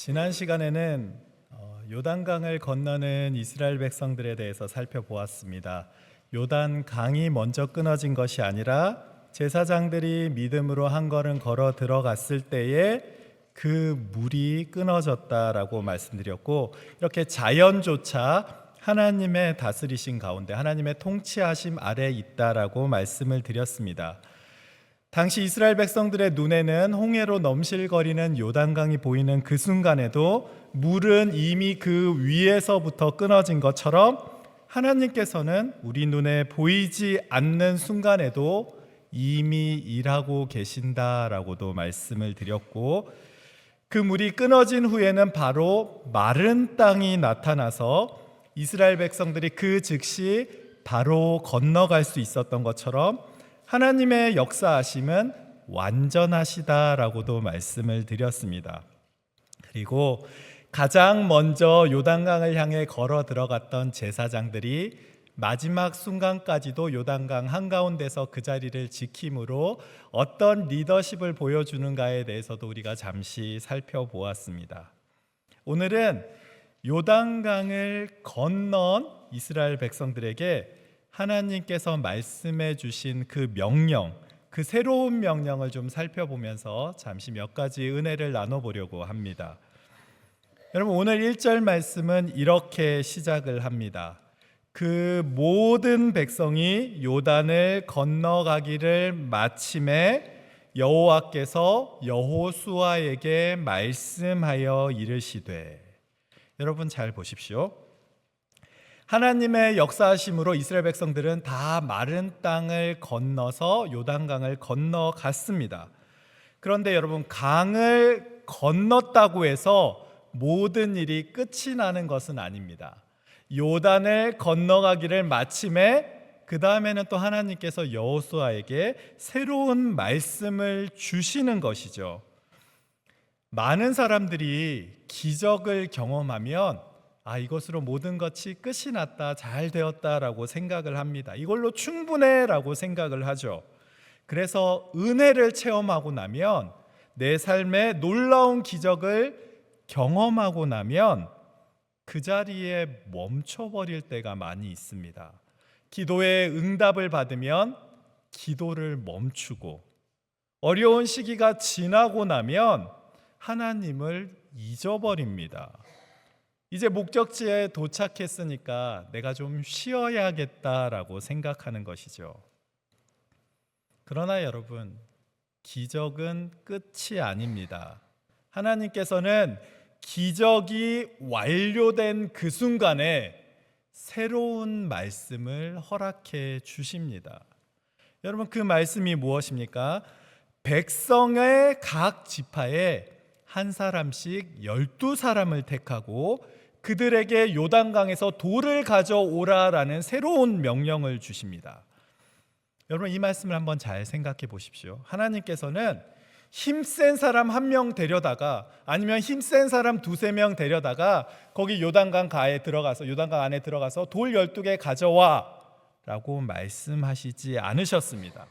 지난 시간에는 요단강을 건너는 이스라엘 백성들에 대해서 살펴보았습니다. 요단강이 먼저 끊어진 것이 아니라 제사장들이 믿음으로 한 걸음 걸어 들어갔을 때에 그 물이 끊어졌다라고 말씀드렸고, 이렇게 자연조차 하나님의 다스리신 가운데 하나님의 통치하심 아래 있다라고 말씀을 드렸습니다. 당시 이스라엘 백성들의 눈에는 홍해로 넘실거리는 요단강이 보이는 그 순간에도 물은 이미 그 위에서부터 끊어진 것처럼 하나님께서는 우리 눈에 보이지 않는 순간에도 이미 일하고 계신다라고도 말씀을 드렸고, 그 물이 끊어진 후에는 바로 마른 땅이 나타나서 이스라엘 백성들이 그 즉시 바로 건너갈 수 있었던 것처럼 하나님의 역사하심은 완전하시다라고도 말씀을 드렸습니다. 그리고 가장 먼저 요단강을 향해 걸어 들어갔던 제사장들이 마지막 순간까지도 요단강 한가운데서 그 자리를 지킴으로 어떤 리더십을 보여주는가에 대해서도 우리가 잠시 살펴보았습니다. 오늘은 요단강을 건넌 이스라엘 백성들에게 하나님께서 말씀해 주신 그 명령, 그 새로운 명령을 좀 살펴보면서 잠시 몇 가지 은혜를 나눠보려고 합니다. 여러분, 오늘 1절 말씀은 이렇게 시작을 합니다. 그 모든 백성이 요단을 건너가기를 마침에 여호와께서 여호수아에게 말씀하여 이르시되. 여러분 잘 보십시오. 하나님의 역사하심으로 이스라엘 백성들은 다 마른 땅을 건너서 요단강을 건너갔습니다. 그런데 여러분, 강을 건넜다고 해서 모든 일이 끝이 나는 것은 아닙니다. 요단을 건너가기를 마침에 그 다음에는 또 하나님께서 여호수아에게 새로운 말씀을 주시는 것이죠. 많은 사람들이 기적을 경험하면 이것으로 모든 것이 끝이 났다, 잘 되었다라고 생각을 합니다. 이걸로 충분해라고 생각을 하죠. 그래서 은혜를 체험하고 나면, 내 삶에 놀라운 기적을 경험하고 나면 그 자리에 멈춰버릴 때가 많이 있습니다. 기도의 응답을 받으면 기도를 멈추고, 어려운 시기가 지나고 나면 하나님을 잊어버립니다. 이제 목적지에 도착했으니까 내가 좀 쉬어야겠다라고 생각하는 것이죠. 그러나 여러분, 기적은 끝이 아닙니다. 하나님께서는 기적이 완료된 그 순간에 새로운 말씀을 허락해 주십니다. 여러분, 그 말씀이 무엇입니까? 백성의 각 지파에 한 사람씩 12사람을 택하고 그들에게 요단강에서 돌을 가져오라라는 새로운 명령을 주십니다. 여러분, 이 말씀을 한번 잘 생각해 보십시오. 하나님께서는 힘센 사람 한 명 데려다가, 아니면 힘센 사람 두세 명 데려다가 거기 요단강 안에 들어가서 돌 12개 가져와 라고 말씀하시지 않으셨습니다.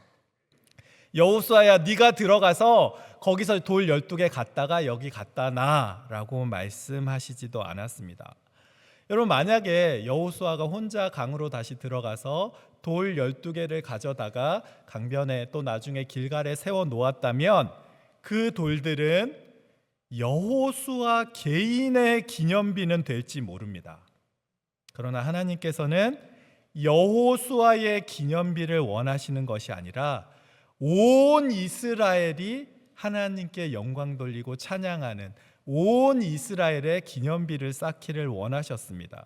여호수아야, 네가 들어가서 거기서 돌 12개 갖다가 여기 갖다 놔 라고 말씀하시지도 않았습니다. 여러분, 만약에 여호수아가 혼자 강으로 다시 들어가서 돌 12개를 가져다가 강변에 또 나중에 길갈에 세워 놓았다면 그 돌들은 여호수아 개인의 기념비는 될지 모릅니다. 그러나 하나님께서는 여호수아의 기념비를 원하시는 것이 아니라 온 이스라엘이 하나님께 영광 돌리고 찬양하는 온 이스라엘의 기념비를 쌓기를 원하셨습니다.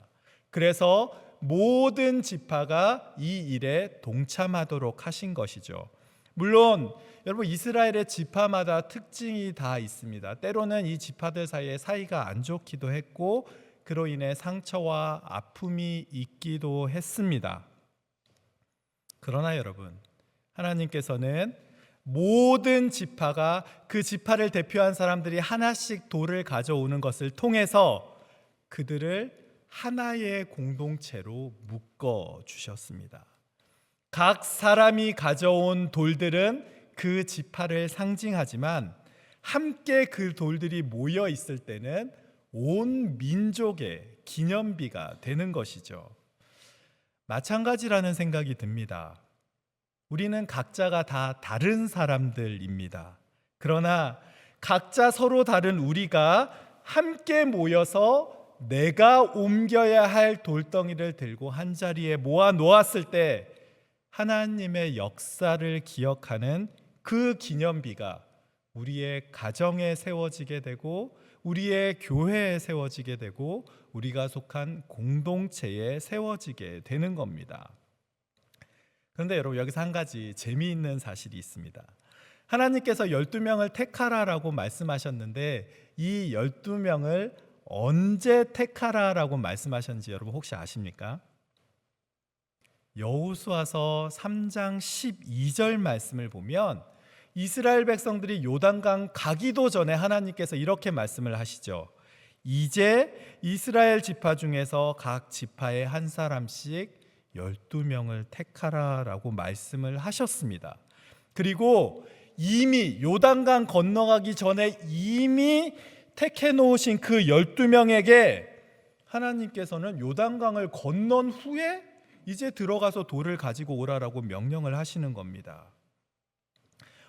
그래서 모든 지파가 이 일에 동참하도록 하신 것이죠. 물론 여러분, 이스라엘의 지파마다 특징이 다 있습니다. 때로는 이 지파들 사이에 사이가 안 좋기도 했고, 그로 인해 상처와 아픔이 있기도 했습니다. 그러나 여러분, 하나님께서는 모든 지파가 그 지파를 대표한 사람들이 하나씩 돌을 가져오는 것을 통해서 그들을 하나의 공동체로 묶어 주셨습니다. 각 사람이 가져온 돌들은 그 지파를 상징하지만 함께 그 돌들이 모여 있을 때는 온 민족의 기념비가 되는 것이죠. 마찬가지라는 생각이 듭니다. 우리는 각자가 다 다른 사람들입니다. 그러나 각자 서로 다른 우리가 함께 모여서 내가 옮겨야 할 돌덩이를 들고 한 자리에 모아 놓았을 때 하나님의 역사를 기억하는 그 기념비가 우리의 가정에 세워지게 되고 우리의 교회에 세워지게 되고 우리가 속한 공동체에 세워지게 되는 겁니다. 그런데 여러분, 여기서 한 가지 재미있는 사실이 있습니다. 하나님께서 12명을 택하라라고 말씀하셨는데 이 12명을 언제 택하라라고 말씀하셨는지 여러분 혹시 아십니까? 여호수아서 3장 12절 말씀을 보면 이스라엘 백성들이 요단강 가기도 전에 하나님께서 이렇게 말씀을 하시죠. 이제 이스라엘 지파 중에서 각 지파에 한 사람씩 12명을 택하라라고 말씀을 하셨습니다. 그리고 이미 요단강 건너가기 전에 이미 택해 놓으신 그 12명에게 하나님께서는 요단강을 건넌 후에 이제 들어가서 돌을 가지고 오라라고 명령을 하시는 겁니다.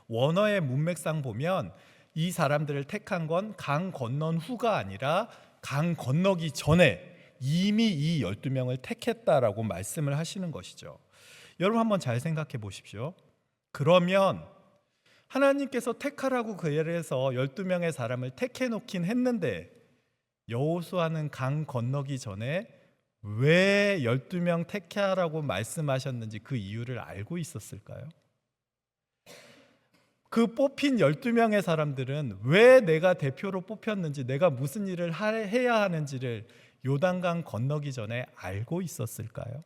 원어의 문맥상 보면 이 사람들을 택한 건 강 건넌 후가 아니라 강 건너기 전에 이미 이 12명을 택했다라고 말씀을 하시는 것이죠. 여러분 한번 잘 생각해 보십시오. 그러면 하나님께서 택하라고 그래서 12명의 사람을 택해 놓긴 했는데 여호수아는 강 건너기 전에 왜 12명 택하라고 말씀하셨는지 그 이유를 알고 있었을까요? 그 뽑힌 12명의 사람들은 왜 내가 대표로 뽑혔는지, 내가 무슨 일을 해야 하는지를 요단강 건너기 전에 알고 있었을까요?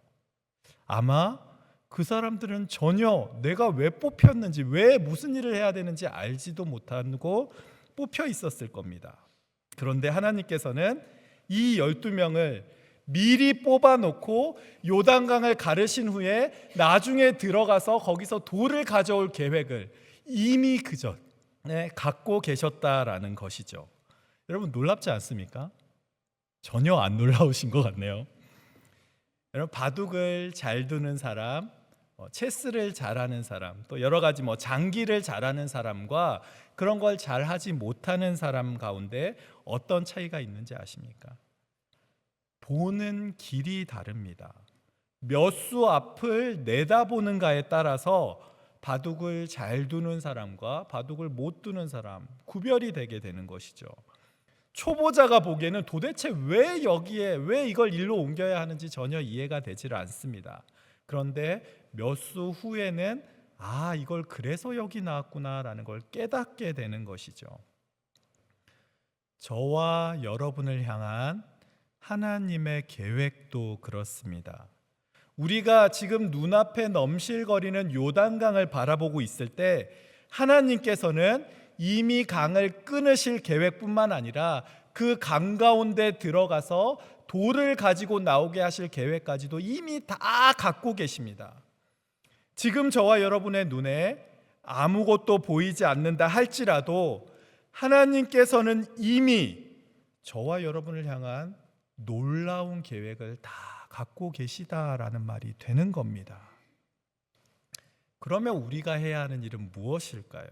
아마 그 사람들은 전혀 내가 왜 뽑혔는지, 왜 무슨 일을 해야 되는지 알지도 못하고 뽑혀 있었을 겁니다. 그런데 하나님께서는 이 12명을 미리 뽑아놓고 요단강을 가르신 후에 나중에 들어가서 거기서 돌을 가져올 계획을 이미 그 전에 갖고 계셨다라는 것이죠. 여러분 놀랍지 않습니까? 전혀 안 놀라우신 것 같네요. 여러분 바둑을 잘 두는 사람, 체스를 잘하는 사람, 또 여러 가지 장기를 잘하는 사람과 그런 걸 잘하지 못하는 사람 가운데 어떤 차이가 있는지 아십니까? 보는 길이 다릅니다. 몇 수 앞을 내다보는가에 따라서 바둑을 잘 두는 사람과 바둑을 못 두는 사람 구별이 되게 되는 것이죠. 초보자가 보기에는 도대체 왜 여기에 왜 이걸 일로 옮겨야 하는지 전혀 이해가 되질 않습니다. 그런데 몇 수 후에는 이걸 그래서 여기 나왔구나라는 걸 깨닫게 되는 것이죠. 저와 여러분을 향한 하나님의 계획도 그렇습니다. 우리가 지금 눈앞에 넘실거리는 요단강을 바라보고 있을 때 하나님께서는 이미 강을 끊으실 계획뿐만 아니라 그 강 가운데 들어가서 돌을 가지고 나오게 하실 계획까지도 이미 다 갖고 계십니다. 지금 저와 여러분의 눈에 아무것도 보이지 않는다 할지라도 하나님께서는 이미 저와 여러분을 향한 놀라운 계획을 다 갖고 계시다라는 말이 되는 겁니다. 그러면 우리가 해야 하는 일은 무엇일까요?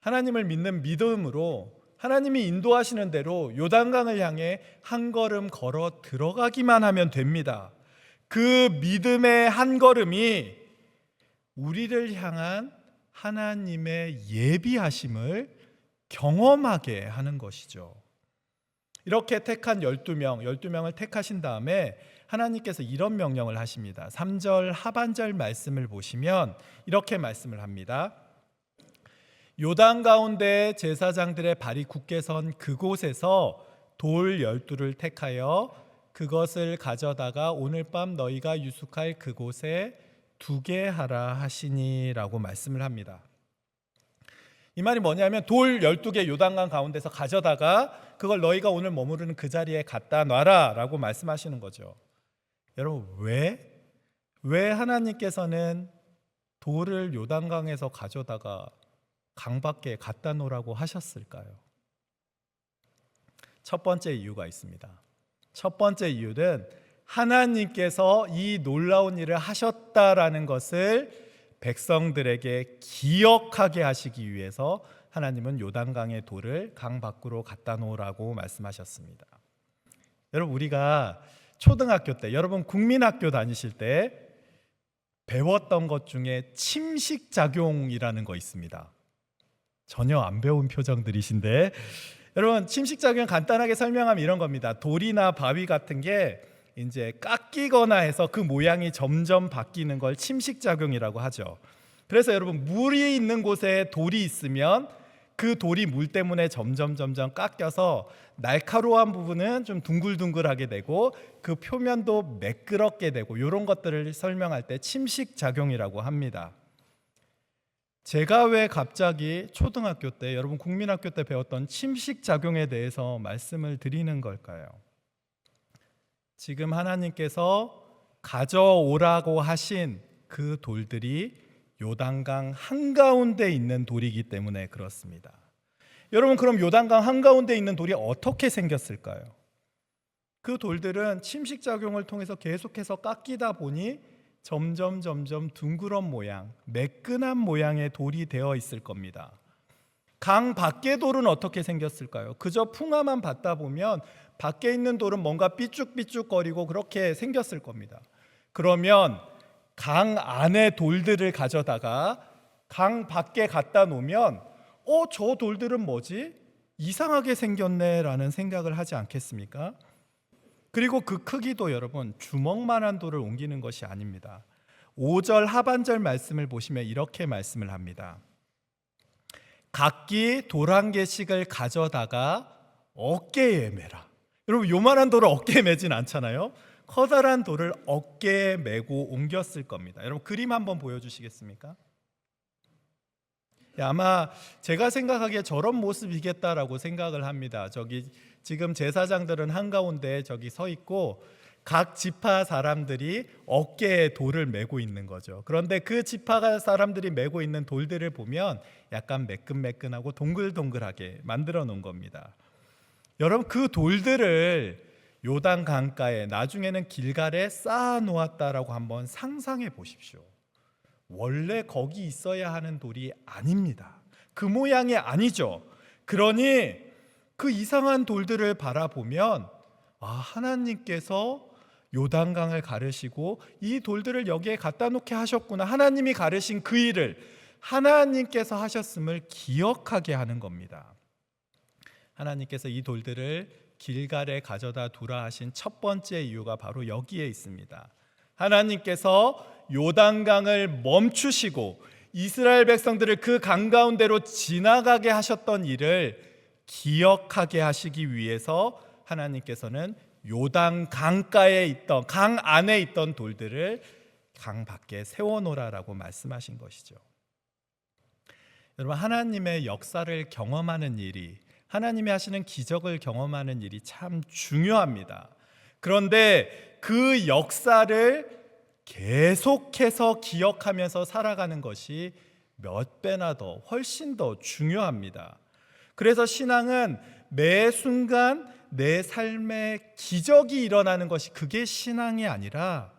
하나님을 믿는 믿음으로 하나님이 인도하시는 대로 요단강을 향해 한 걸음 걸어 들어가기만 하면 됩니다. 그 믿음의 한 걸음이 우리를 향한 하나님의 예비하심을 경험하게 하는 것이죠. 이렇게 택한 12명을 택하신 다음에 하나님께서 이런 명령을 하십니다. 3절 하반절 말씀을 보시면 이렇게 말씀을 합니다. 요단 가운데 제사장들의 발이 굳게 선 그곳에서 돌 12를 택하여 그것을 가져다가 오늘 밤 너희가 유숙할 그곳에 두게 하라 하시니라고 말씀을 합니다. 이 말이 뭐냐면 돌 12개 요단강 가운데서 가져다가 그걸 너희가 오늘 머무르는 그 자리에 갖다 놔라 라고 말씀하시는 거죠. 여러분 왜 하나님께서는 돌을 요단강에서 가져다가 강 밖에 갖다 놓으라고 하셨을까요? 첫 번째 이유가 있습니다. 첫 번째 이유는 하나님께서 이 놀라운 일을 하셨다라는 것을 백성들에게 기억하게 하시기 위해서 하나님은 요단강의 돌을 강 밖으로 갖다 놓으라고 말씀하셨습니다. 여러분, 우리가 초등학교 때, 여러분 국민학교 다니실 때 배웠던 것 중에 침식작용이라는 거 있습니다. 전혀 안 배운 표정들이신데, 여러분 침식작용 간단하게 설명하면 이런 겁니다. 돌이나 바위 같은 게 이제 깎이거나 해서 그 모양이 점점 바뀌는 걸 침식작용이라고 하죠. 그래서 여러분, 물이 있는 곳에 돌이 있으면 그 돌이 물 때문에 점점 깎여서 날카로운 부분은 좀 둥글둥글하게 되고 그 표면도 매끄럽게 되고, 이런 것들을 설명할 때 침식작용이라고 합니다. 제가 왜 갑자기 초등학교 때, 여러분 국민학교 때 배웠던 침식작용에 대해서 말씀을 드리는 걸까요? 지금 하나님께서 가져오라고 하신 그 돌들이 요단강 한가운데 있는 돌이기 때문에 그렇습니다. 여러분, 그럼 요단강 한가운데 있는 돌이 어떻게 생겼을까요? 그 돌들은 침식작용을 통해서 계속해서 깎이다 보니 점점 둥그런 모양, 매끈한 모양의 돌이 되어 있을 겁니다. 강 밖의 돌은 어떻게 생겼을까요? 그저 풍화만 받다 보면 밖에 있는 돌은 뭔가 삐쭉삐쭉거리고 그렇게 생겼을 겁니다. 그러면 강 안의 돌들을 가져다가 강 밖에 갖다 놓으면 저 돌들은 뭐지? 이상하게 생겼네 라는 생각을 하지 않겠습니까? 그리고 그 크기도 여러분 주먹만한 돌을 옮기는 것이 아닙니다. 5절 하반절 말씀을 보시면 이렇게 말씀을 합니다. 각기 돌 한 개씩을 가져다가 어깨에 매라. 여러분, 요만한 돌을 어깨에 매진 않잖아요. 커다란 돌을 어깨에 메고 옮겼을 겁니다. 여러분, 그림 한번 보여주시겠습니까? 아마 제가 생각하기에 저런 모습이겠다라고 생각을 합니다. 저기 지금 제사장들은 한가운데 저기 서 있고 각 지파 사람들이 어깨에 돌을 메고 있는 거죠. 그런데 그 지파 사람들이 메고 있는 돌들을 보면 약간 매끈매끈하고 동글동글하게 만들어 놓은 겁니다. 여러분, 그 돌들을 요단 강가에, 나중에는 길갈에 쌓아 놓았다라고 한번 상상해 보십시오. 원래 거기 있어야 하는 돌이 아닙니다. 그 모양이 아니죠. 그러니 그 이상한 돌들을 바라보면 하나님께서 요단강을 가르시고 이 돌들을 여기에 갖다 놓게 하셨구나. 하나님이 가르신 그 일을 하나님께서 하셨음을 기억하게 하는 겁니다. 하나님께서 이 돌들을 길갈에 가져다 두라 하신 첫 번째 이유가 바로 여기에 있습니다. 하나님께서 요단강을 멈추시고 이스라엘 백성들을 그 강 가운데로 지나가게 하셨던 일을 기억하게 하시기 위해서 하나님께서는 요단 강가에 있던, 강 안에 있던 돌들을 강 밖에 세워놓으라라고 말씀하신 것이죠. 여러분, 하나님의 역사를 경험하는 일이, 하나님이 하시는 기적을 경험하는 일이 참 중요합니다. 그런데 그 역사를 계속해서 기억하면서 살아가는 것이 몇 배나 더, 훨씬 더 중요합니다. 그래서 신앙은 매 순간 내 삶에 기적이 일어나는 것이, 그게 신앙이 아니라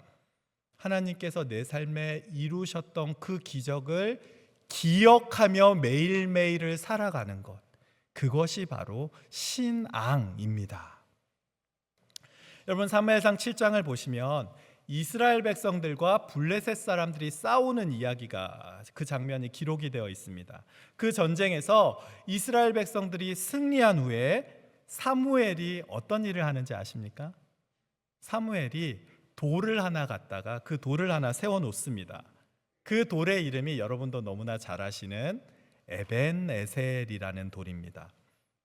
하나님께서 내 삶에 이루셨던 그 기적을 기억하며 매일매일을 살아가는 것, 그것이 바로 신앙입니다. 여러분, 사무엘상 7장을 보시면 이스라엘 백성들과 블레셋 사람들이 싸우는 이야기가, 그 장면이 기록이 되어 있습니다. 그 전쟁에서 이스라엘 백성들이 승리한 후에 사무엘이 어떤 일을 하는지 아십니까? 사무엘이 돌을 하나 갖다가 그 돌을 하나 세워 놓습니다. 그 돌의 이름이 여러분도 너무나 잘 아시는 에벤에셀이라는 돌입니다.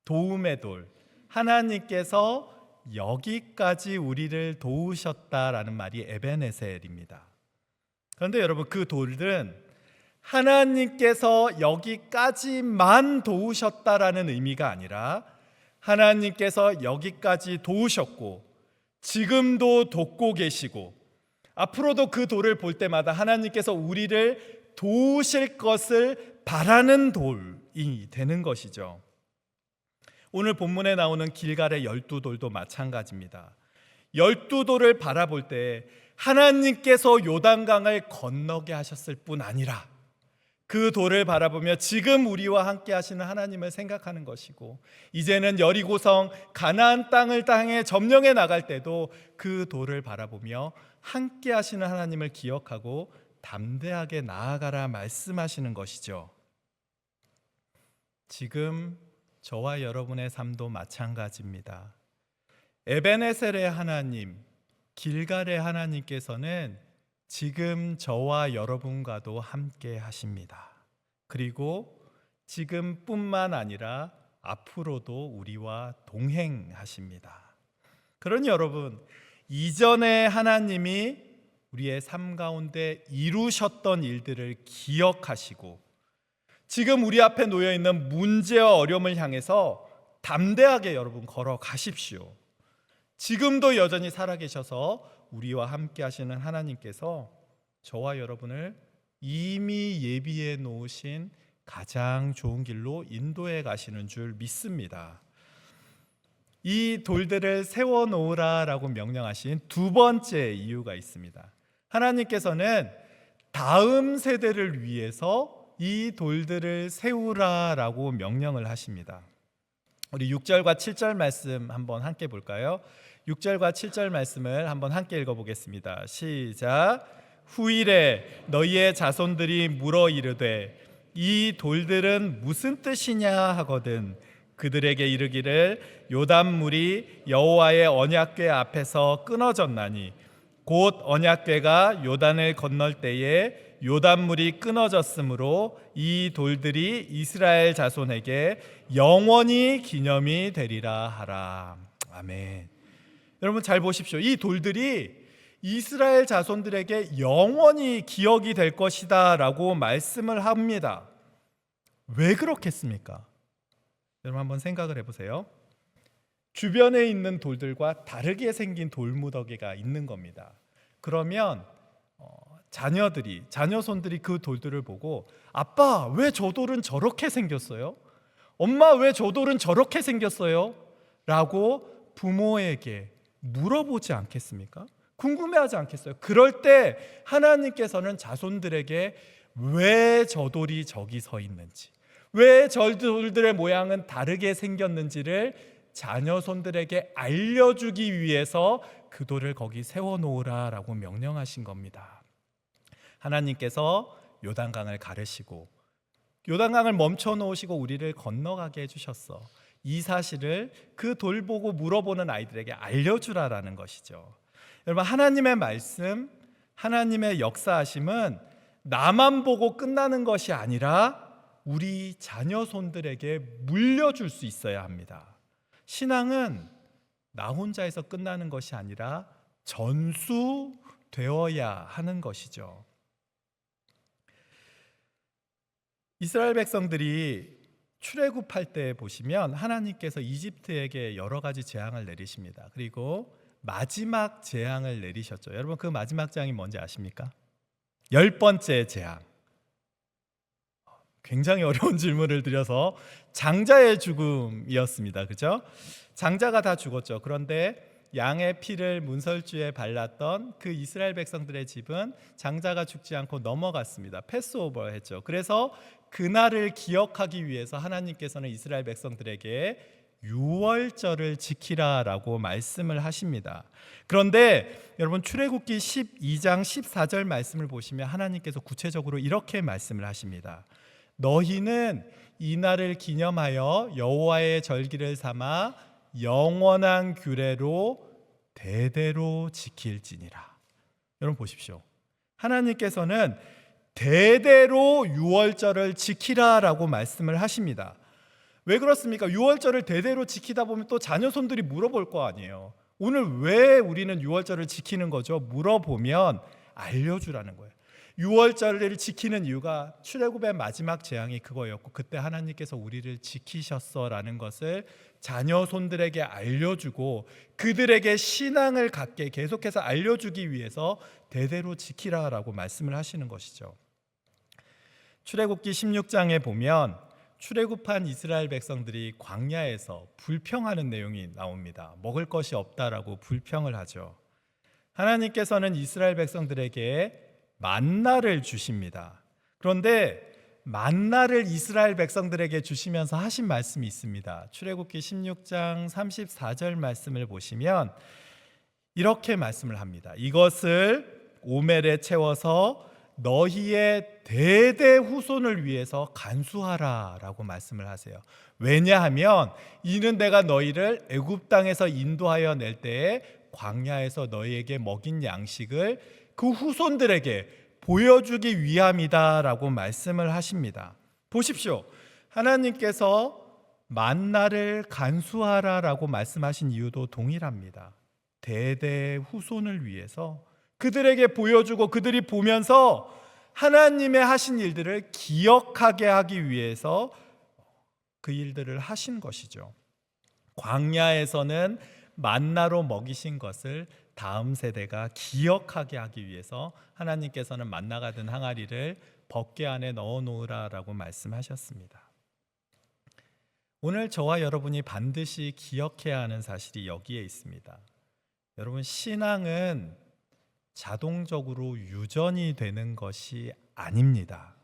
도움의 돌. 하나님께서 여기까지 우리를 도우셨다라는 말이 에벤에셀입니다. 그런데 여러분, 그 돌은 하나님께서 여기까지만 도우셨다라는 의미가 아니라 하나님께서 여기까지 도우셨고 지금도 돕고 계시고 앞으로도 그 돌을 볼 때마다 하나님께서 우리를 도우실 것을 바라는 돌인 되는 것이죠. 오늘 본문에 나오는 길갈의 12돌도 마찬가지입니다. 12돌을 바라볼 때 하나님께서 요단강을 건너게 하셨을 뿐 아니라 그 돌을 바라보며 지금 우리와 함께 하시는 하나님을 생각하는 것이고, 이제는 여리고성 가나안 땅을 향해 점령해 나갈 때도 그 돌을 바라보며 함께 하시는 하나님을 기억하고 담대하게 나아가라 말씀하시는 것이죠. 지금 저와 여러분의 삶도 마찬가지입니다. 에베네셀의 하나님, 길갈의 하나님께서는 지금 저와 여러분과도 함께 하십니다. 그리고 지금뿐만 아니라 앞으로도 우리와 동행하십니다. 그러니 여러분, 이전에 하나님이 우리의 삶 가운데 이루셨던 일들을 기억하시고 지금 우리 앞에 놓여 있는 문제와 어려움을 향해서 담대하게 여러분 걸어가십시오. 지금도 여전히 살아계셔서 우리와 함께 하시는 하나님께서 저와 여러분을 이미 예비해 놓으신 가장 좋은 길로 인도해 가시는 줄 믿습니다. 이 돌들을 세워 놓으라라고 명령하신 두 번째 이유가 있습니다. 하나님께서는 다음 세대를 위해서 이 돌들을 세우라라고 명령을 하십니다. 우리 6절과 7절 말씀 한번 함께 볼까요? 6절과 7절 말씀을 한번 함께 읽어보겠습니다. 시작. 후일에 너희의 자손들이 물어 이르되 이 돌들은 무슨 뜻이냐 하거든 그들에게 이르기를 요단물이 여호와의 언약궤 앞에서 끊어졌나니 곧 언약궤가 요단을 건널 때에 요단물이 끊어졌으므로 이 돌들이 이스라엘 자손에게 영원히 기념이 되리라 하라. 아멘. 여러분 잘 보십시오. 이 돌들이 이스라엘 자손들에게 영원히 기억이 될 것이다 라고 말씀을 합니다. 왜 그렇겠습니까? 여러분 한번 생각을 해보세요. 주변에 있는 돌들과 다르게 생긴 돌무더기가 있는 겁니다. 그러면 자녀손들이 그 돌들을 보고 아빠 왜 저 돌은 저렇게 생겼어요? 엄마 왜 저 돌은 저렇게 생겼어요? 라고 부모에게 물어보지 않겠습니까? 궁금해하지 않겠어요? 그럴 때 하나님께서는 자손들에게 왜 저 돌이 저기 서 있는지, 왜 저 돌들의 모양은 다르게 생겼는지를 자녀손들에게 알려주기 위해서 그 돌을 거기 세워놓으라 라고 명령하신 겁니다. 하나님께서 요단강을 가르시고 요단강을 멈춰놓으시고 우리를 건너가게 해주셨어. 이 사실을 그 돌 보고 물어보는 아이들에게 알려주라라는 것이죠. 여러분 하나님의 말씀, 하나님의 역사하심은 나만 보고 끝나는 것이 아니라 우리 자녀손들에게 물려줄 수 있어야 합니다. 신앙은 나 혼자에서 끝나는 것이 아니라 전수되어야 하는 것이죠. 이스라엘 백성들이 출애굽할 때 보시면 하나님께서 이집트에게 여러 가지 재앙을 내리십니다. 그리고 마지막 재앙을 내리셨죠. 여러분 그 마지막 재앙이 뭔지 아십니까? 10번째 재앙. 굉장히 어려운 질문을 드려서 장자의 죽음이었습니다. 그죠? 장자가 다 죽었죠. 그런데 양의 피를 문설주에 발랐던 그 이스라엘 백성들의 집은 장자가 죽지 않고 넘어갔습니다. 패스오버 했죠. 그래서 그날을 기억하기 위해서 하나님께서는 이스라엘 백성들에게 유월절을 지키라라고 말씀을 하십니다. 그런데 여러분 출애굽기 12장 14절 말씀을 보시면 하나님께서 구체적으로 이렇게 말씀을 하십니다. 너희는 이 날을 기념하여 여호와의 절기를 삼아 영원한 규례로 대대로 지킬지니라. 여러분 보십시오. 하나님께서는 대대로 유월절을 지키라라고 말씀을 하십니다. 왜 그렇습니까? 유월절을 대대로 지키다 보면 또 자녀손들이 물어볼 거 아니에요. 오늘 왜 우리는 유월절을 지키는 거죠? 물어보면 알려주라는 거예요. 유월절을 지키는 이유가 출애굽의 마지막 재앙이 그거였고 그때 하나님께서 우리를 지키셨어라는 것을 자녀손들에게 알려주고 그들에게 신앙을 갖게 계속해서 알려주기 위해서 대대로 지키라라고 말씀을 하시는 것이죠. 출애굽기 16장에 보면 출애굽한 이스라엘 백성들이 광야에서 불평하는 내용이 나옵니다. 먹을 것이 없다라고 불평을 하죠. 하나님께서는 이스라엘 백성들에게 만나를 주십니다. 그런데 만나를 이스라엘 백성들에게 주시면서 하신 말씀이 있습니다. 출애굽기 16장 34절 말씀을 보시면 이렇게 말씀을 합니다. 이것을 오멜에 채워서 너희의 대대 후손을 위해서 간수하라 라고 말씀을 하세요. 왜냐하면 이는 내가 너희를 애굽 땅에서 인도하여 낼 때에 광야에서 너희에게 먹인 양식을 그 후손들에게 보여주기 위함이다 라고 말씀을 하십니다. 보십시오. 하나님께서 만나를 간수하라 라고 말씀하신 이유도 동일합니다. 대대 후손을 위해서 그들에게 보여주고 그들이 보면서 하나님의 하신 일들을 기억하게 하기 위해서 그 일들을 하신 것이죠. 광야에서는 만나로 먹이신 것을 다음 세대가 기억하게 하기 위해서 하나님께서는 만나가 든 항아리를 법궤 안에 넣어 놓으라라고 말씀하셨습니다. 오늘 저와 여러분이 반드시 기억해야 하는 사실이 여기에 있습니다. 여러분, 신앙은 자동적으로 유전이 되는 것이 아닙니다.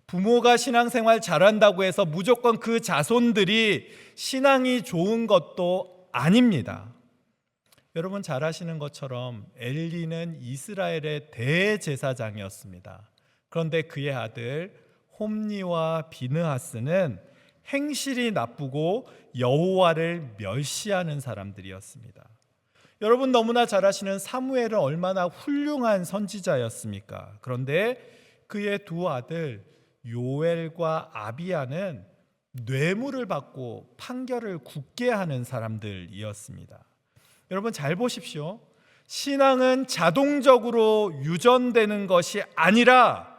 부모가 신앙생활 잘한다고 해서 무조건 그 자손들이 신앙이 좋은 것도 아닙니다. 여러분 잘 아시는 것처럼 엘리는 이스라엘의 대제사장이었습니다. 그런데 그의 아들 홈니와 비느하스는 행실이 나쁘고 여호와를 멸시하는 사람들이었습니다. 여러분 너무나 잘 아시는 사무엘은 얼마나 훌륭한 선지자였습니까? 그런데 그의 두 아들 요엘과 아비야는 뇌물을 받고 판결을 굳게 하는 사람들이었습니다. 여러분 잘 보십시오. 신앙은 자동적으로 유전되는 것이 아니라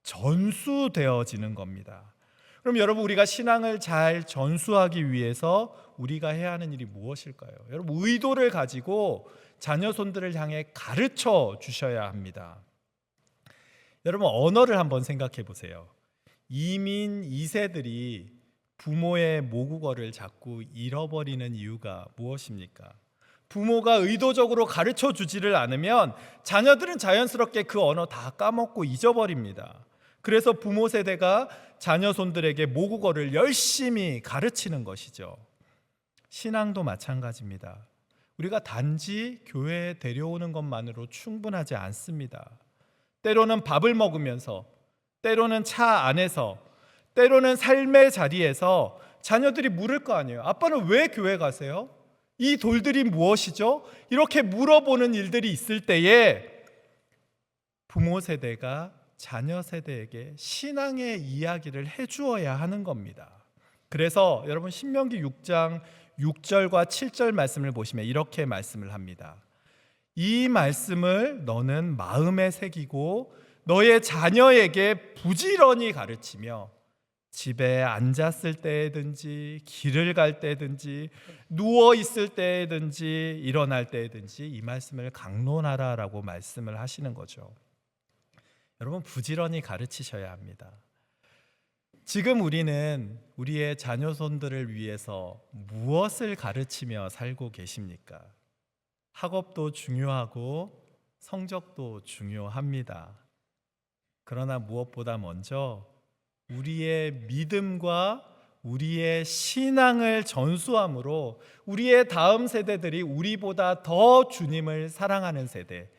전수되어지는 겁니다. 그럼 여러분 우리가 신앙을 잘 전수하기 위해서 우리가 해야 하는 일이 무엇일까요? 여러분 의도를 가지고 자녀손들을 향해 가르쳐 주셔야 합니다. 여러분 언어를 한번 생각해 보세요. 이민 2세들이 부모의 모국어를 자꾸 잃어버리는 이유가 무엇입니까? 부모가 의도적으로 가르쳐 주지를 않으면 자녀들은 자연스럽게 그 언어 다 까먹고 잊어버립니다. 그래서 부모 세대가 자녀손들에게 모국어를 열심히 가르치는 것이죠. 신앙도 마찬가지입니다. 우리가 단지 교회에 데려오는 것만으로 충분하지 않습니다. 때로는 밥을 먹으면서, 때로는 차 안에서, 때로는 삶의 자리에서 자녀들이 물을 거 아니에요. 아빠는 왜 교회 가세요? 이 돌들이 무엇이죠? 이렇게 물어보는 일들이 있을 때에 부모 세대가 자녀 세대에게 신앙의 이야기를 해주어야 하는 겁니다. 그래서 여러분 신명기 6장 6절과 7절 말씀을 보시면 이렇게 말씀을 합니다. 이 말씀을 너는 마음에 새기고 너의 자녀에게 부지런히 가르치며 집에 앉았을 때든지 길을 갈 때든지 누워 있을 때든지 일어날 때든지 이 말씀을 강론하라라고 말씀을 하시는 거죠. 여러분 부지런히 가르치셔야 합니다. 지금 우리는 우리의 자녀손들을 위해서 무엇을 가르치며 살고 계십니까? 학업도 중요하고 성적도 중요합니다. 그러나 무엇보다 먼저 우리의 믿음과 우리의 신앙을 전수함으로 우리의 다음 세대들이 우리보다 더 주님을 사랑하는 세대,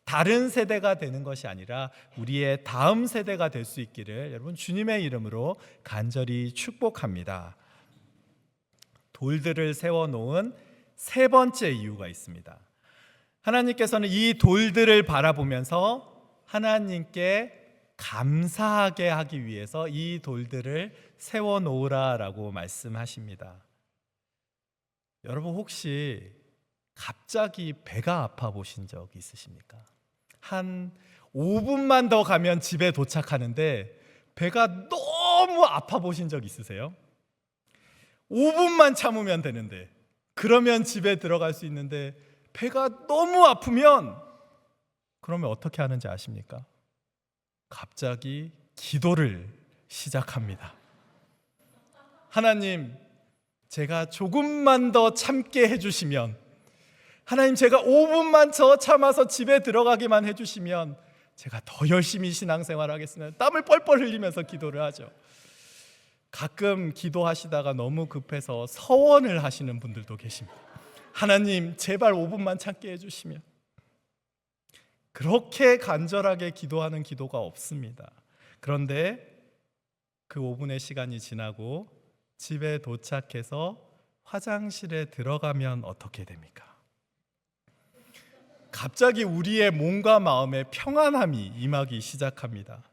다른 세대가 되는 것이 아니라 우리의 다음 세대가 될 수 있기를 여러분 주님의 이름으로 간절히 축복합니다. 돌들을 세워놓은 세 번째 이유가 있습니다. 하나님께서는 이 돌들을 바라보면서 하나님께 감사하게 하기 위해서 이 돌들을 세워놓으라라고 말씀하십니다. 여러분 혹시 갑자기 배가 아파 보신 적 있으십니까? 한 5분만 더 가면 집에 도착하는데 배가 너무 아파 보신 적 있으세요? 5분만 참으면 되는데 그러면 집에 들어갈 수 있는데 배가 너무 아프면 그러면 어떻게 하는지 아십니까? 갑자기 기도를 시작합니다. 하나님, 제가 조금만 더 참게 해주시면, 하나님, 제가 5분만 더 참아서 집에 들어가기만 해주시면 제가 더 열심히 신앙생활 하겠습니다. 땀을 뻘뻘 흘리면서 기도를 하죠. 가끔 기도하시다가 너무 급해서 서원을 하시는 분들도 계십니다. 하나님, 제발 5분만 참게 해주시면. 그렇게 간절하게 기도하는 기도가 없습니다. 그런데 그 5분의 시간이 지나고 집에 도착해서 화장실에 들어가면 어떻게 됩니까? 갑자기 우리의 몸과 마음에 평안함이 임하기 시작합니다.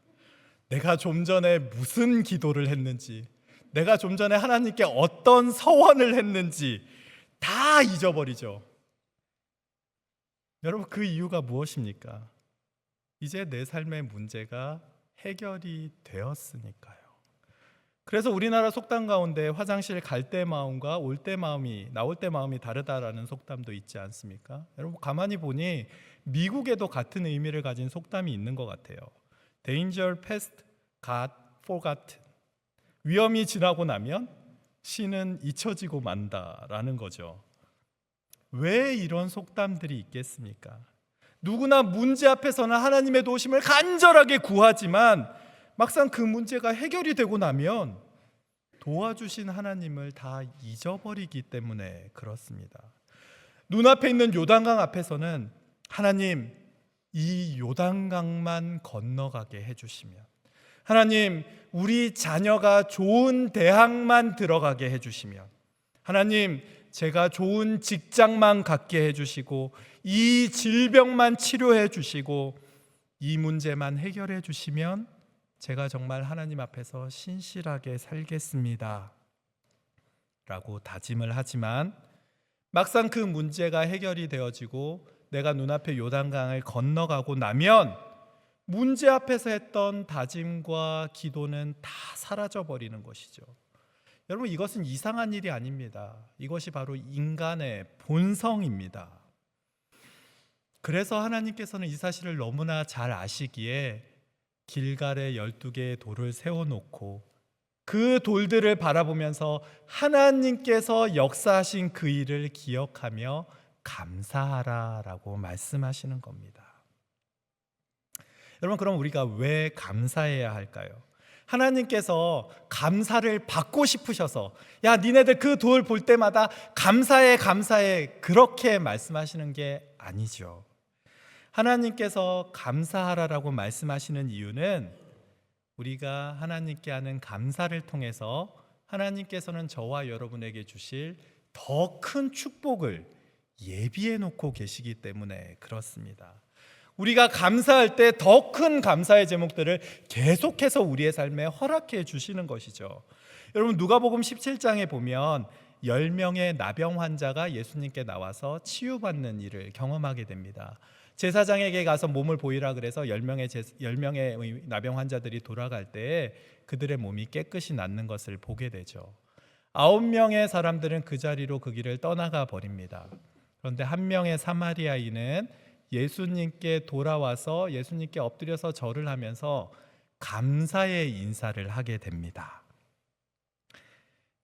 내가 좀 전에 무슨 기도를 했는지, 내가 좀 전에 하나님께 어떤 서원을 했는지 다 잊어버리죠. 여러분, 그 이유가 무엇입니까? 이제 내 삶의 문제가 해결이 되었으니까요. 그래서 우리나라 속담 가운데 화장실 갈 때 마음과 올 때 마음이, 나올 때 마음이 다르다라는 속담도 있지 않습니까? 여러분, 가만히 보니 미국에도 같은 의미를 가진 속담이 있는 것 같아요. Danger past, God forgotten. 위험이 지나고 나면 신은 잊혀지고 만다라는 거죠. 왜 이런 속담들이 있겠습니까? 누구나 문제 앞에서는 하나님의 도우심을 간절하게 구하지만 막상 그 문제가 해결이 되고 나면 도와주신 하나님을 다 잊어버리기 때문에 그렇습니다. 눈앞에 있는 요단강 앞에서는 하나님, 이 요단강만 건너가게 해주시면, 하나님, 우리 자녀가 좋은 대학만 들어가게 해주시면, 하나님, 제가 좋은 직장만 갖게 해주시고 이 질병만 치료해 주시고 이 문제만 해결해 주시면 제가 정말 하나님 앞에서 신실하게 살겠습니다 라고 다짐을 하지만 막상 그 문제가 해결이 되어지고 내가 눈앞에 요단강을 건너가고 나면 문제 앞에서 했던 다짐과 기도는 다 사라져버리는 것이죠. 여러분, 이것은 이상한 일이 아닙니다. 이것이 바로 인간의 본성입니다. 그래서 하나님께서는 이 사실을 너무나 잘 아시기에 길갈에 12개의 돌을 세워놓고 그 돌들을 바라보면서 하나님께서 역사하신 그 일을 기억하며 감사하라라고 말씀하시는 겁니다. 여러분, 그럼 우리가 왜 감사해야 할까요? 하나님께서 감사를 받고 싶으셔서 야, 니네들 그 돌 볼 때마다 감사해 감사해 그렇게 말씀하시는 게 아니죠. 하나님께서 감사하라라고 말씀하시는 이유는 우리가 하나님께 하는 감사를 통해서 하나님께서는 저와 여러분에게 주실 더 큰 축복을 예비해 놓고 계시기 때문에 그렇습니다. 우리가 감사할 때 더 큰 감사의 제목들을 계속해서 우리의 삶에 허락해 주시는 것이죠. 여러분, 누가복음 17장에 보면 10명의 나병 환자가 예수님께 나와서 치유받는 일을 경험하게 됩니다. 제사장에게 가서 몸을 보이라 그래서 10명의 나병 환자들이 돌아갈 때 그들의 몸이 깨끗이 낫는 것을 보게 되죠. 9명의 사람들은 그 자리로 그 길을 떠나가 버립니다. 그런데 한 명의 사마리아인은 예수님께 돌아와서 예수님께 엎드려서 절을 하면서 감사의 인사를 하게 됩니다.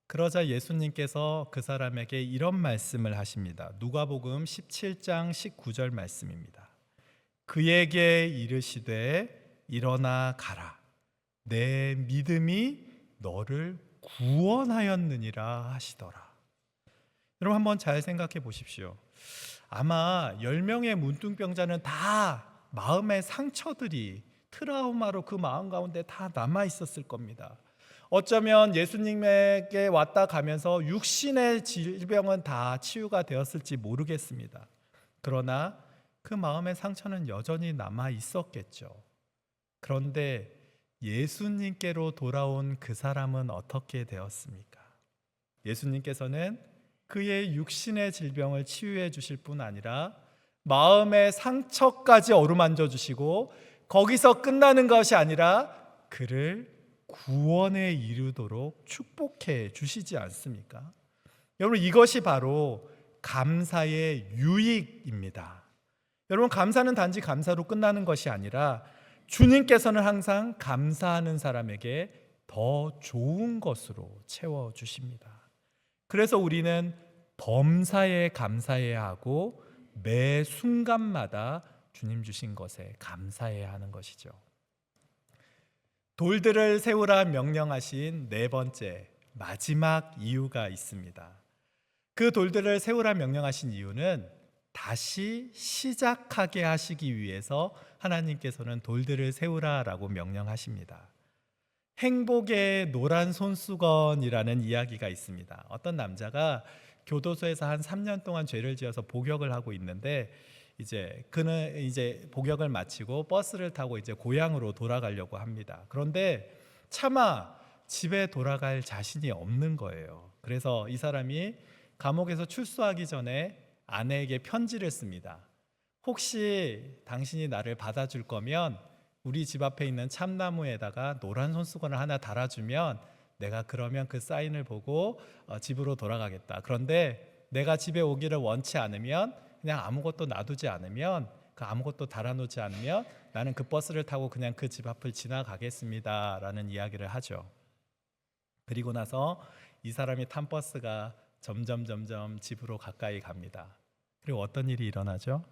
그러자 예수님께서 그 사람에게 이런 말씀을 하십니다. 누가복음 17장 19절 말씀입니다. 그에게 이르시되 일어나 가라. 내 믿음이 너를 구원하였느니라 하시더라. 여러분, 한번 잘 생각해 보십시오. 아마 10명의 문둥병자는 다 마음의 상처들이 트라우마로 그 마음 가운데 다 남아 있었을 겁니다. 어쩌면 예수님에게 왔다 가면서 육신의 질병은 다 치유가 되었을지 모르겠습니다. 그러나 그 마음의 상처는 여전히 남아 있었겠죠. 그런데 예수님께로 돌아온 그 사람은 어떻게 되었습니까? 예수님께서는 그의 육신의 질병을 치유해 주실 뿐 아니라 마음의 상처까지 어루만져 주시고 거기서 끝나는 것이 아니라 그를 구원에 이르도록 축복해 주시지 않습니까? 여러분, 이것이 바로 감사의 유익입니다. 여러분, 감사는 단지 감사로 끝나는 것이 아니라 주님께서는 항상 감사하는 사람에게 더 좋은 것으로 채워 주십니다. 그래서 우리는 범사에 감사해야 하고 매 순간마다 주님 주신 것에 감사해야 하는 것이죠. 돌들을 세우라 명령하신 네 번째 마지막 이유가 있습니다. 그 돌들을 세우라 명령하신 이유는 다시 시작하게 하시기 위해서 하나님께서는 돌들을 세우라라고 명령하십니다. 행복의 노란 손수건이라는 이야기가 있습니다. 어떤 남자가 교도소에서 한 3년 동안 죄를 지어서 복역을 하고 있는데 그는 복역을 마치고 버스를 타고 고향으로 돌아가려고 합니다. 그런데 차마 집에 돌아갈 자신이 없는 거예요. 그래서 이 사람이 감옥에서 출소하기 전에 아내에게 편지를 씁니다. 혹시 당신이 나를 받아줄 거면 우리 집 앞에 있는 참나무에다가 노란 손수건을 하나 달아주면 내가 그러면 그 사인을 보고 집으로 돌아가겠다. 그런데 내가 집에 오기를 원치 않으면, 그냥 아무것도 놔두지 않으면, 그 아무것도 달아놓지 않으면 나는 그 버스를 타고 그냥 그 집 앞을 지나가겠습니다 라는 이야기를 하죠. 그리고 나서 이 사람이 탄 버스가 점점 집으로 가까이 갑니다. 그리고 어떤 일이 일어나죠?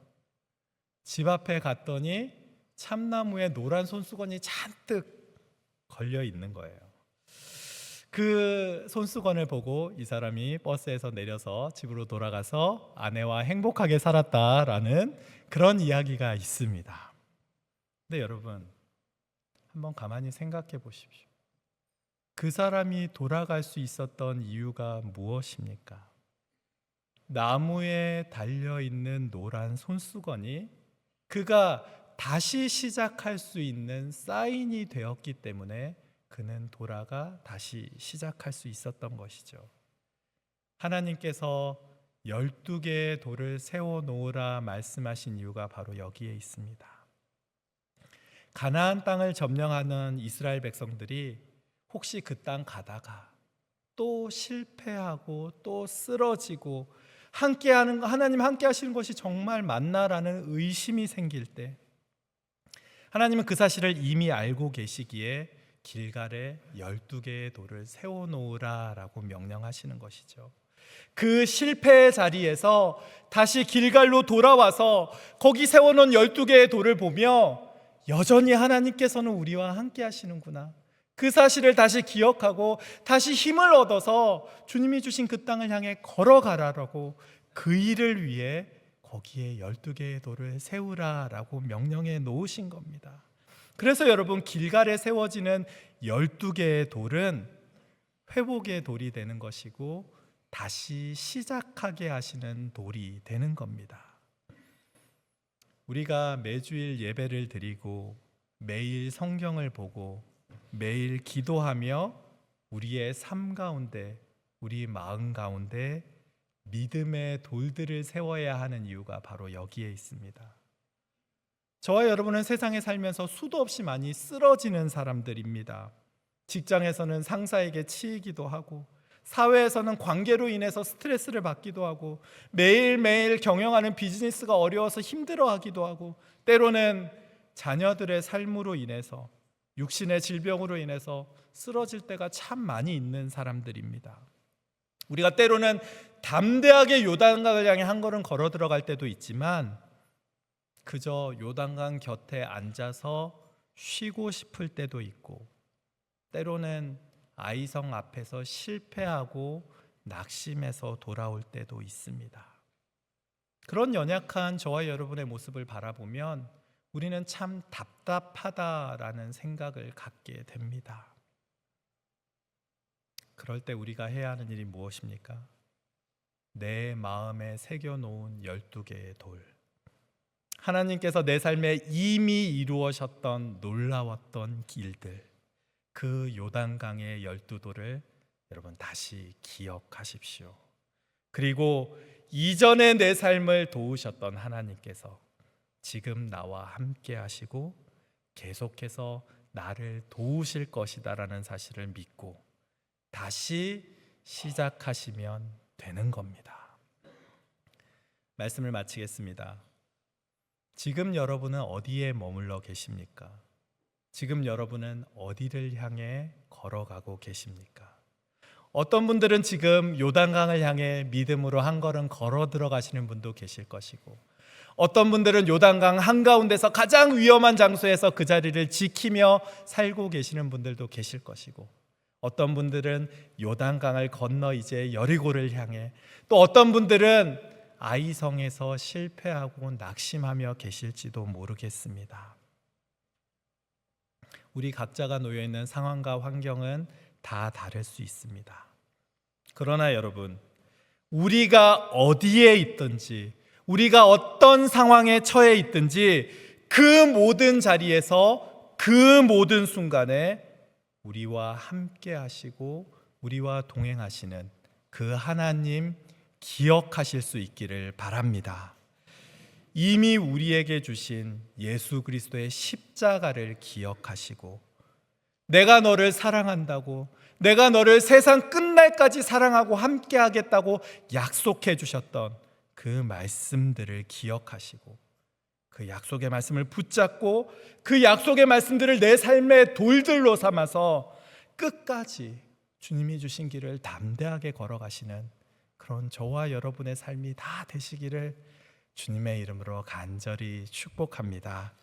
집 앞에 갔더니 참나무에 노란 손수건이 잔뜩 걸려 있는 거예요. 그 손수건을 보고 이 사람이 버스에서 내려서 집으로 돌아가서 아내와 행복하게 살았다라는 그런 이야기가 있습니다. 근데 여러분, 한번 가만히 생각해 보십시오. 그 사람이 돌아갈 수 있었던 이유가 무엇입니까? 나무에 달려있는 노란 손수건이 그가 다시 시작할 수 있는 사인이 되었기 때문에 그는 돌아가 다시 시작할 수 있었던 것이죠. 하나님께서 12개의 돌을 세워놓으라 말씀하신 이유가 바로 여기에 있습니다. 가나안 땅을 점령하는 이스라엘 백성들이 혹시 그 땅 가다가 또 실패하고 또 쓰러지고 하나님 함께 하시는 것이 정말 맞나라는 의심이 생길 때 하나님은 그 사실을 이미 알고 계시기에 길갈에 12개의 돌을 세워놓으라 라고 명령하시는 것이죠. 그 실패의 자리에서 다시 길갈로 돌아와서 거기 세워놓은 12개의 돌을 보며 여전히 하나님께서는 우리와 함께 하시는구나, 그 사실을 다시 기억하고 다시 힘을 얻어서 주님이 주신 그 땅을 향해 걸어가라라고 그 일을 위해 거기에 12개의 돌을 세우라라고 명령해 놓으신 겁니다. 그래서 여러분, 길갈에 세워지는 12개의 돌은 회복의 돌이 되는 것이고 다시 시작하게 하시는 돌이 되는 겁니다. 우리가 매주일 예배를 드리고 매일 성경을 보고 매일 기도하며 우리의 삶 가운데, 우리 마음 가운데 믿음의 돌들을 세워야 하는 이유가 바로 여기에 있습니다. 저와 여러분은 세상에 살면서 수도 없이 많이 쓰러지는 사람들입니다. 직장에서는 상사에게 치이기도 하고, 사회에서는 관계로 인해서 스트레스를 받기도 하고, 매일매일 경영하는 비즈니스가 어려워서 힘들어하기도 하고, 때로는 자녀들의 삶으로 인해서, 육신의 질병으로 인해서 쓰러질 때가 참 많이 있는 사람들입니다. 우리가 때로는 담대하게 요단강을 향해 한 걸음 걸어 들어갈 때도 있지만 그저 요단강 곁에 앉아서 쉬고 싶을 때도 있고, 때로는 아이성 앞에서 실패하고 낙심해서 돌아올 때도 있습니다. 그런 연약한 저와 여러분의 모습을 바라보면 우리는 참 답답하다라는 생각을 갖게 됩니다. 그럴 때 우리가 해야 하는 일이 무엇입니까? 내 마음에 새겨놓은 12개의 돌, 하나님께서 내 삶에 이미 이루어졌던 놀라웠던 길들, 그 요단강의 12돌을 여러분 다시 기억하십시오. 그리고 이전에 내 삶을 도우셨던 하나님께서 지금 나와 함께 하시고 계속해서 나를 도우실 것이다라는 사실을 믿고 다시 시작하시면 되는 겁니다. 말씀을 마치겠습니다. 지금 여러분은 어디에 머물러 계십니까? 지금 여러분은 어디를 향해 걸어가고 계십니까? 어떤 분들은 지금 요단강을 향해 믿음으로 한 걸음 걸어 들어가시는 분도 계실 것이고, 어떤 분들은 요단강 한가운데서 가장 위험한 장소에서 그 자리를 지키며 살고 계시는 분들도 계실 것이고, 어떤 분들은 요단강을 건너 이제 여리고를 향해, 또 어떤 분들은 아이성에서 실패하고 낙심하며 계실지도 모르겠습니다. 우리 각자가 놓여 있는 상황과 환경은 다 다를 수 있습니다. 그러나 여러분, 우리가 어디에 있든지, 우리가 어떤 상황에 처해 있든지, 그 모든 자리에서 그 모든 순간에 우리와 함께 하시고 우리와 동행하시는 그 하나님 기억하실 수 있기를 바랍니다. 이미 우리에게 주신 예수 그리스도의 십자가를 기억하시고, 내가 너를 사랑한다고, 내가 너를 세상 끝날까지 사랑하고 함께 하겠다고 약속해 주셨던 그 말씀들을 기억하시고, 그 약속의 말씀을 붙잡고 그 약속의 말씀들을 내 삶의 돌들로 삼아서 끝까지 주님이 주신 길을 담대하게 걸어가시는 그런 저와 여러분의 삶이 다 되시기를 주님의 이름으로 간절히 축복합니다.